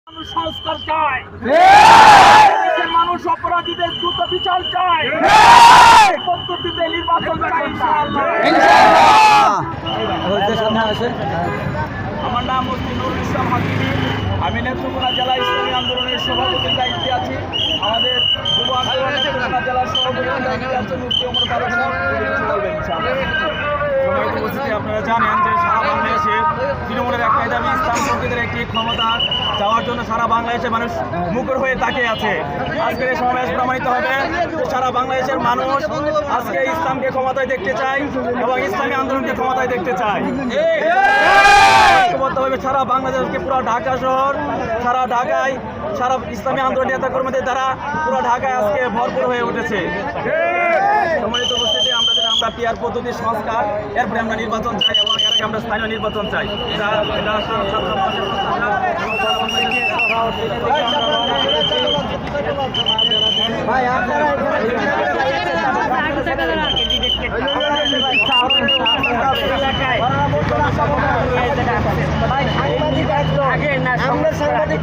সংস্কার চায়, মানুষ অপরাধীদের দ্রুত বিচার চায়, পদ্ধতিতে নির্বাচন চাই ইনশাআল্লাহ। আমার নাম মুফতি নুরুল ইসলাম হাকিমি। আমি নেত্রকোনা জেলা ইসলামী আন্দোলনের সভাপতির দায়িত্বে আছি। আমাদের যুব আন্দোলন নেত্রকোনা জেলার সভাপতির দায়িত্বে আছে মুফতি ওমর ফারুক সাহেব। বলবেন ইনশাআল্লাহ। সম্মানিত উপস্থিতি, আপনারা জানেন যে সারা বাংলাদেশে তৃণমূলের একটাই দাবি, ইসলাম পন্থীদের একটি ক্ষমতা যাওয়ার জন্য সারা বাংলাদেশের মানুষ মুখর হয়ে তাকিয়ে আছে। আজকের এই সমাবেশ প্রমাণিত হবে সারা বাংলাদেশের মানুষ আজকে ইসলামকে ক্ষমতায় দেখতে চায় এবং ইসলামী আন্দোলনকে ক্ষমতায় দেখতে চায়। ঐক্যবদ্ধভাবে সারা বাংলাদেশকে পুরো ঢাকা শহর, সারা ঢাকায় সারা ইসলামী আন্দোলন নেতা কর্মীদের দ্বারা পুরো ঢাকায় আজকে ভরপুর হয়ে উঠেছে। সম্মানিত উপস্থিতি, আমরা পিয়ার পদ্ধতির সংস্কার, এরপরে আমরা নির্বাচন চাই এবং এর আগে আমরা স্থানীয় নির্বাচন চাই। আমরা সাংবাদিক